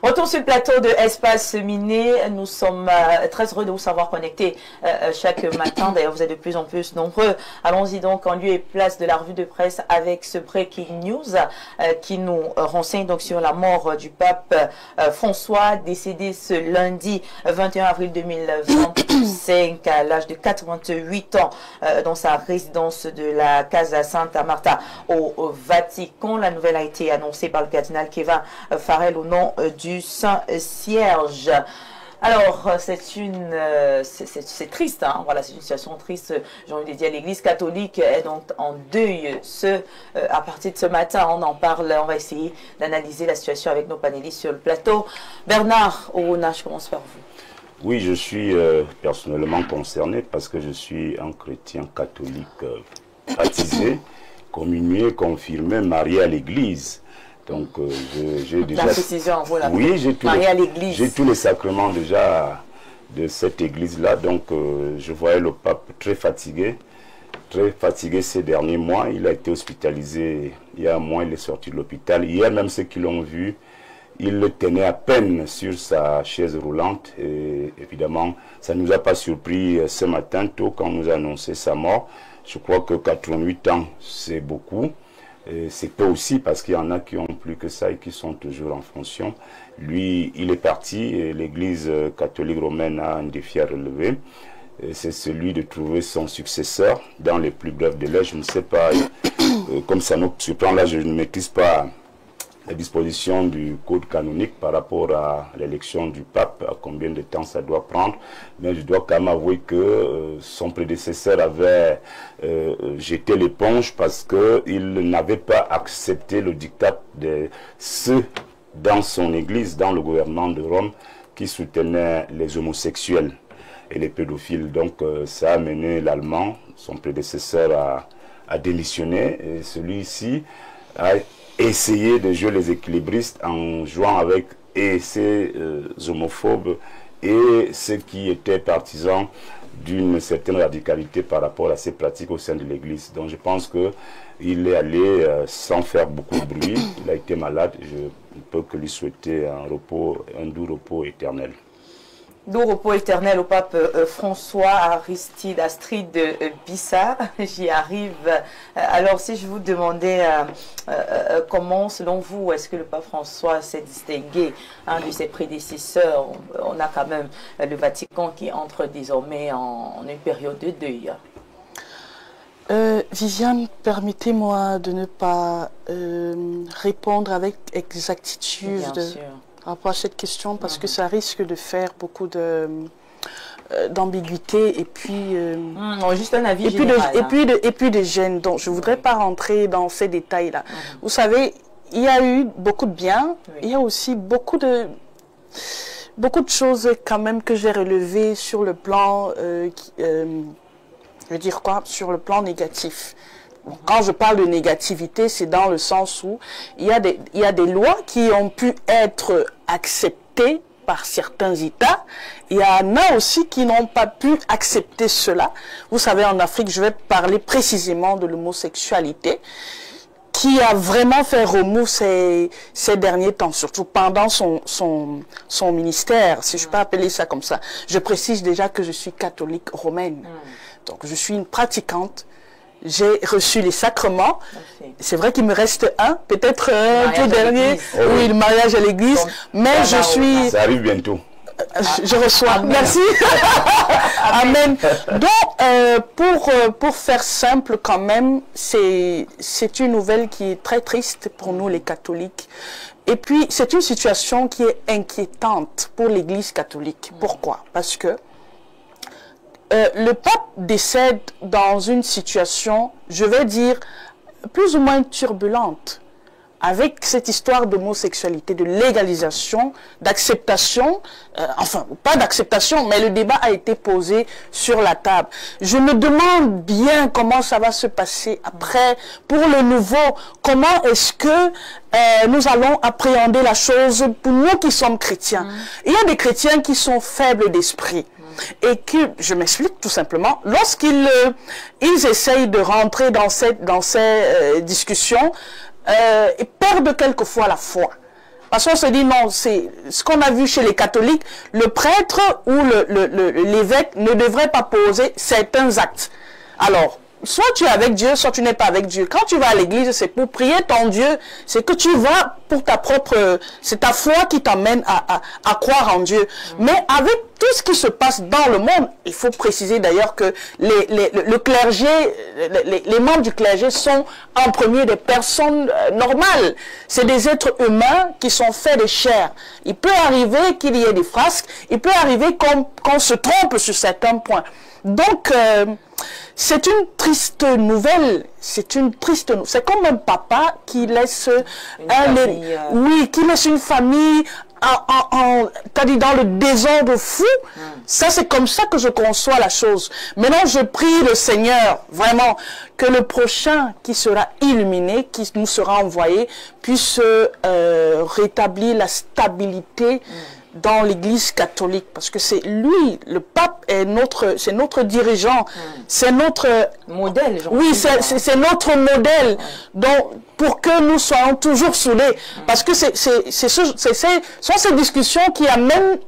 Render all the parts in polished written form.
Retour sur le plateau de Espace Miné. Nous sommes très heureux de vous savoir connectés chaque matin. D'ailleurs, vous êtes de plus en plus nombreux. Allons-y donc en lieu et place de la revue de presse avec ce Breaking News qui nous renseigne donc sur la mort du pape François, décédé ce lundi 21 avril 2025 à l'âge de 88 ans dans sa résidence de la Casa Santa Marta au Vatican. La nouvelle a été annoncée par le cardinal Kevin Farrell au nom du Saint-Cierge. Alors, c'est triste, hein? Voilà, c'est une situation triste, j'ai envie de dire. L'Église catholique est donc en deuil. À partir de ce matin, on en parle, on va essayer d'analyser la situation avec nos panélistes sur le plateau. Bernard Orona, je commence par vous. Oui, je suis personnellement concerné parce que je suis un chrétien catholique baptisé, communié, confirmé, marié à l'Église. Donc, j'ai déjà... Oui, j'ai tous les sacrements déjà de cette église-là. Donc, je voyais le pape très fatigué ces derniers mois. Il a été hospitalisé il y a un mois, il est sorti de l'hôpital. Hier, même ceux qui l'ont vu, il le tenait à peine sur sa chaise roulante. Et évidemment, ça ne nous a pas surpris ce matin, tôt, quand on nous a annoncé sa mort. Je crois que 88 ans, c'est beaucoup. C'est peu aussi parce qu'il y en a qui ont plus que ça et qui sont toujours en fonction. Lui, il est parti et l'Église catholique romaine a un défi à relever. C'est celui de trouver son successeur dans les plus brefs délais. Je ne sais pas, comme ça nous surprend là, je ne maîtrise pas les dispositions du code canonique par rapport à l'élection du pape, à combien de temps ça doit prendre. Mais je dois quand même avouer que son prédécesseur avait jeté l'éponge parce qu'il n'avait pas accepté le diktat de ceux dans son église, dans le gouvernement de Rome, qui soutenaient les homosexuels et les pédophiles. Donc ça a amené l'Allemand, son prédécesseur, à démissionner. Et celui-ci a essayer de jouer les équilibristes en jouant avec ces homophobes et ceux qui étaient partisans d'une certaine radicalité par rapport à ces pratiques au sein de l'Église. Donc je pense qu'il est allé sans faire beaucoup de bruit. Il a été malade. Je ne peux que lui souhaiter un doux repos éternel. Doux repos éternel au pape François Aristide Astrid Bissa. J'y arrive. Alors, si je vous demandais comment, selon vous, est-ce que le pape François s'est distingué de ses prédécesseurs? On a quand même le Vatican qui entre désormais en une période de deuil. Viviane, permettez-moi de ne pas répondre avec exactitude. Bien sûr. Par rapport à cette question, parce que ça risque de faire beaucoup d'ambiguïté et puis juste un avis général, et puis de gêne. Donc je voudrais pas rentrer dans ces détails là. Vous savez, il y a eu beaucoup de bien, il y a aussi beaucoup de choses quand même que j'ai relevées sur le plan je veux dire quoi, sur le plan négatif. Quand je parle de négativité, c'est dans le sens où il y a des lois qui ont pu être acceptées par certains États. Il y en a aussi qui n'ont pas pu accepter cela. Vous savez, en Afrique, je vais parler précisément de l'homosexualité, qui a vraiment fait remous ces derniers temps, surtout pendant son ministère, si je peux appeler ça comme ça. Je précise déjà que je suis catholique romaine. Donc, je suis une pratiquante. J'ai reçu les sacrements. C'est vrai qu'il me reste un, peut-être un peu dernier. Oui, le mariage à l'église. Mais je suis... Ça arrive bientôt. Je reçois. Amen. Merci. Amen. Donc, pour faire simple quand même, c'est une nouvelle qui est très triste pour nous les catholiques. Et puis, c'est une situation qui est inquiétante pour l'Église catholique. Pourquoi? Parce que le pape décède dans une situation, je vais dire, plus ou moins turbulente, avec cette histoire d'homosexualité, de légalisation, d'acceptation, enfin, pas d'acceptation, mais le débat a été posé sur la table. Je me demande bien comment ça va se passer après, pour le nouveau, comment est-ce que nous allons appréhender la chose pour nous qui sommes chrétiens. Il y a des chrétiens qui sont faibles d'esprit. Et que, je m'explique tout simplement, lorsqu'ils essayent de rentrer dans ces discussions, ils perdent quelquefois la foi. Parce qu'on se dit, non, c'est ce qu'on a vu chez les catholiques, le prêtre ou l'évêque ne devrait pas poser certains actes. Alors, soit tu es avec Dieu, soit tu n'es pas avec Dieu. Quand tu vas à l'église, c'est pour prier ton Dieu. C'est que tu vas pour ta propre... C'est ta foi qui t'amène à croire en Dieu. Mais avec tout ce qui se passe dans le monde, il faut préciser d'ailleurs que le clergé, les membres du clergé sont en premier des personnes normales. C'est des êtres humains qui sont faits de chair. Il peut arriver qu'il y ait des frasques. Il peut arriver qu'on se trompe sur certains points. Donc... c'est une triste nouvelle, c'est comme un papa qui laisse qui laisse une famille dans le désordre fou. Ça, c'est comme ça que je conçois la chose. Maintenant, je prie le Seigneur, vraiment, que le prochain qui sera illuminé, qui nous sera envoyé, puisse rétablir la stabilité dans l'Église catholique, parce que c'est lui, le pape, c'est notre dirigeant, c'est notre modèle. Oui, c'est notre modèle. Donc, pour que nous soyons toujours soudés, parce que ce sont ces discussions qui amènent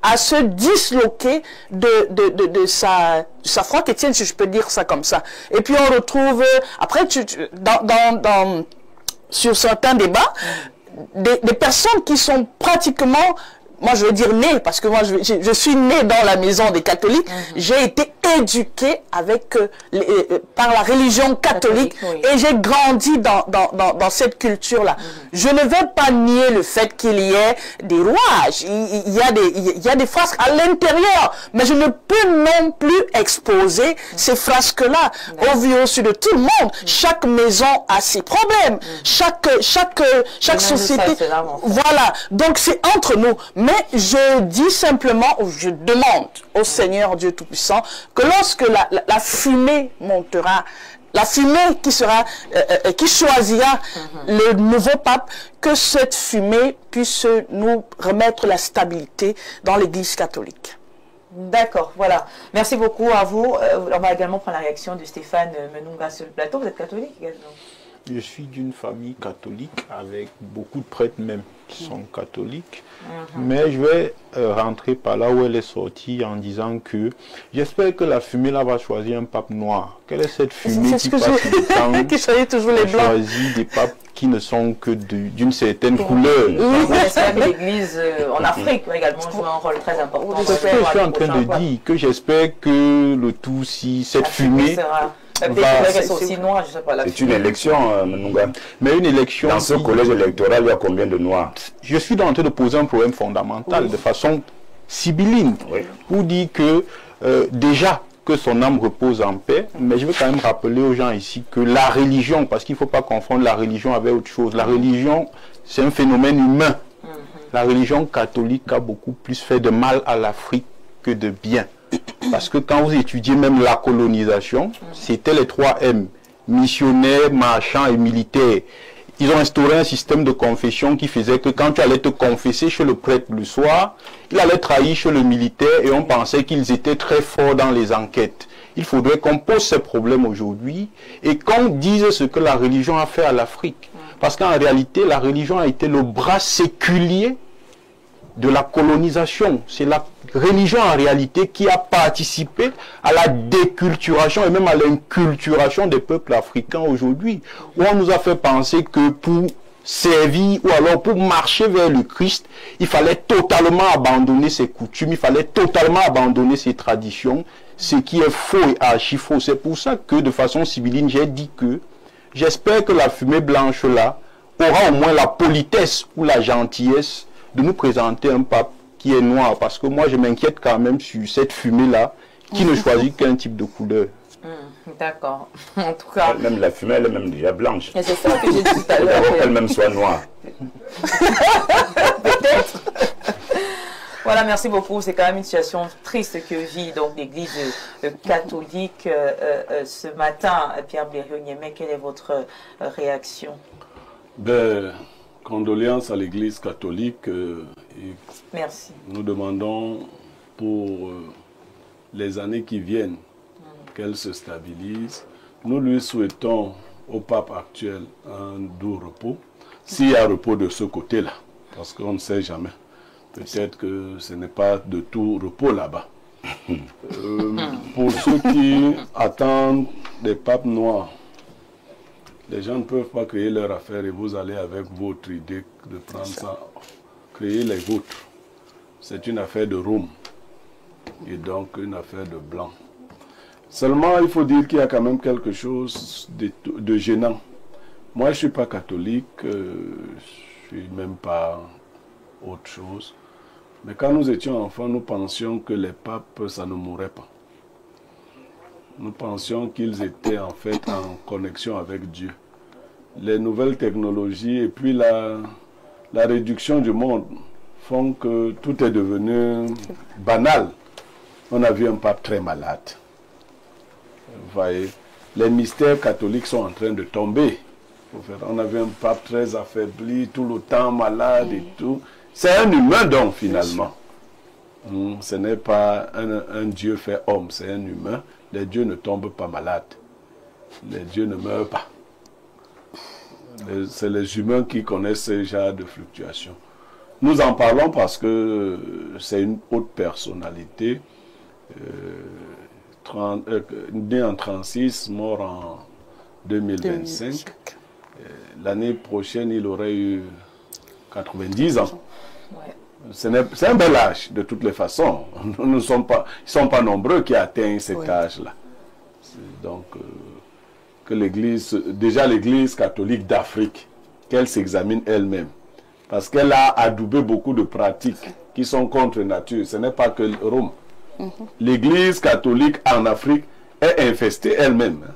à se disloquer de sa foi chrétienne, si je peux dire ça comme ça. Et puis on retrouve après sur certains débats. Des personnes qui sont pratiquement, moi je veux dire nées, parce que moi je suis née dans la maison des catholiques, j'ai été éduquée par la religion catholique, et j'ai grandi dans cette culture-là. Je ne vais pas nier le fait qu'il y ait des rouages, il y a des frasques à l'intérieur, mais je ne peux non plus exposer ces frasques-là au vu au su de tout le monde. Chaque maison a ses problèmes, chaque société, voilà, donc c'est entre nous. Mais je dis simplement, je demande au Seigneur Dieu Tout-Puissant que lorsque la fumée montera, la fumée qui choisira le nouveau pape, que cette fumée puisse nous remettre la stabilité dans l'Église catholique. D'accord, voilà. Merci beaucoup à vous. On va également prendre la réaction de Stéphane Menunga sur le plateau. Vous êtes catholique également? Je suis d'une famille catholique avec beaucoup de prêtres même qui sont catholiques. Mais je vais rentrer par là où elle est sortie en disant que j'espère que la fumée là va choisir un pape noir. Quelle est cette fumée qui passe le temps qui choisit toujours les blancs, choisit des papes qui ne sont que d'une certaine couleur. J'espère que l'Église en Afrique également joue un rôle très important. C'est ce que je suis en train de dire, que j'espère que le tout, si cette fumée... C'est une élection, Menunga. Mais une élection... Dans ce collège électoral, il y a combien de noirs? Je suis en train de poser un problème fondamental de façon sibylline. Pour dire que déjà que son âme repose en paix, mais je veux quand même rappeler aux gens ici que la religion, parce qu'il ne faut pas confondre la religion avec autre chose, la religion c'est un phénomène humain. La religion catholique a beaucoup plus fait de mal à l'Afrique que de bien. Parce que quand vous étudiez même la colonisation, c'était les 3 M, missionnaires, marchands et militaires. Ils ont instauré un système de confession qui faisait que quand tu allais te confesser chez le prêtre le soir, il allait trahir chez le militaire et on pensait qu'ils étaient très forts dans les enquêtes. Il faudrait qu'on pose ces problèmes aujourd'hui et qu'on dise ce que la religion a fait à l'Afrique. Parce qu'en réalité, la religion a été le bras séculier de la colonisation. C'est la religion en réalité qui a participé à la déculturation et même à l'inculturation des peuples africains aujourd'hui, où on nous a fait penser que pour servir ou alors pour marcher vers le Christ, il fallait totalement abandonner ses coutumes, il fallait totalement abandonner ses traditions, ce qui est faux et archi faux. C'est pour ça que de façon sibylline, j'ai dit que j'espère que la fumée blanche là aura au moins la politesse ou la gentillesse de nous présenter un pape qui est noir, parce que moi je m'inquiète quand même sur cette fumée-là qui ne choisit qu'un type de couleur. D'accord. En tout cas... Même la fumée, elle est même déjà blanche. C'est ça que j'ai dit tout à l'heure. Qu'elle même soit noire. Peut-être. Voilà, merci beaucoup. C'est quand même une situation triste que vit donc l'Église catholique ce matin. Pierre Blériot-Niémé, quelle est votre réaction? Condoléances à l'Église catholique. Merci. Nous demandons pour les années qui viennent qu'elle se stabilise. Nous lui souhaitons au pape actuel un doux repos. s'il y a repos de ce côté-là, parce qu'on ne sait jamais. Peut-être que ce n'est pas de tout repos là-bas. Pour ceux qui attendent des papes noirs, les gens ne peuvent pas créer leur affaire et vous allez avec votre idée de prendre ça. Créer les vôtres. C'est une affaire de Rome et donc une affaire de blanc. Seulement, il faut dire qu'il y a quand même quelque chose de gênant. Moi, je ne suis pas catholique, je ne suis même pas autre chose. Mais quand nous étions enfants, nous pensions que les papes, ça ne mourrait pas. Nous pensions qu'ils étaient en fait en connexion avec Dieu. Les nouvelles technologies et puis la réduction du monde font que tout est devenu banal. On a vu un pape très malade. Vous voyez, les mystères catholiques sont en train de tomber. On a vu un pape très affaibli, tout le temps malade et tout. C'est un humain donc finalement. Ce n'est pas un Dieu fait homme, c'est un humain. Les dieux ne tombent pas malades. Les dieux ne meurent pas. C'est les humains qui connaissent ce genre de fluctuations. Nous en parlons parce que c'est une haute personnalité, né en 36, mort en 2025. L'année prochaine, il aurait eu 90 ans. Ouais. C'est un bel âge, de toutes les façons. Ils ne sont pas nombreux qui atteignent cet âge-là. Donc, que l'Église, déjà l'Église catholique d'Afrique, qu'elle s'examine elle-même. Parce qu'elle a adoubé beaucoup de pratiques qui sont contre nature. Ce n'est pas que Rome. L'Église catholique en Afrique est infestée elle-même.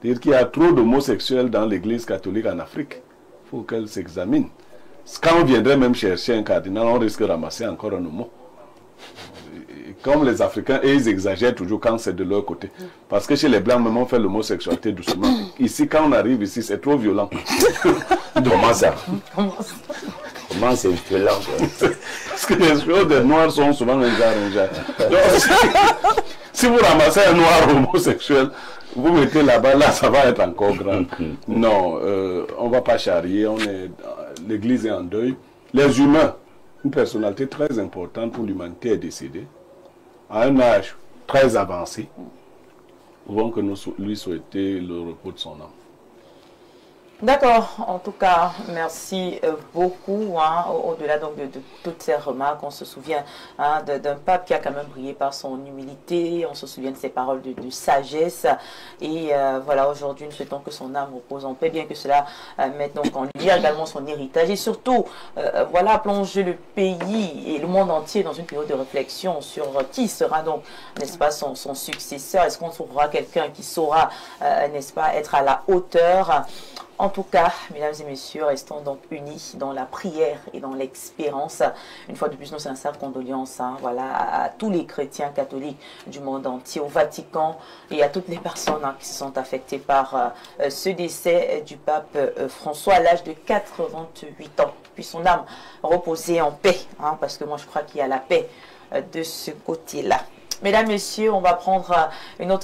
C'est-à-dire qu'il y a trop d'homosexuels dans l'Église catholique en Afrique. Il faut qu'elle s'examine. Quand on viendrait même chercher un cardinal, on risque de ramasser encore un homo. Comme les Africains, et ils exagèrent toujours quand c'est de leur côté. Parce que chez les Blancs, même on fait l'homosexualité doucement. Ici, quand on arrive ici, c'est trop violent. Comment ça? Comment c'est violent? Parce que les choses des Noirs sont souvent un genre. Donc, si vous ramassez un Noir homosexuel, vous mettez là-bas, là, ça va être encore grand. Non, on ne va pas charrier, l'Église est en deuil. Les humains, une personnalité très importante pour l'humanité est décédée, à un âge très avancé. Pouvons que nous lui souhaiter le repos de son âme. D'accord, en tout cas, merci beaucoup. Au-delà donc de toutes ces remarques, on se souvient d'un pape qui a quand même brillé par son humilité, on se souvient de ses paroles de sagesse. Et voilà, aujourd'hui, nous souhaitons que son âme repose en paix, bien que cela mette donc en lumière également son héritage. Et surtout, voilà, plonger le pays et le monde entier dans une période de réflexion sur qui sera donc, n'est-ce pas, son successeur. Est-ce qu'on trouvera quelqu'un qui saura, n'est-ce pas, être à la hauteur? En tout cas, mesdames et messieurs, restons donc unis dans la prière et dans l'espérance. Une fois de plus, nos sincères condoléances voilà, à tous les chrétiens catholiques du monde entier, au Vatican et à toutes les personnes qui se sont affectées par ce décès du pape François à l'âge de 88 ans. Puis son âme reposer en paix, parce que moi je crois qu'il y a la paix de ce côté-là. Mesdames, messieurs, on va prendre une autre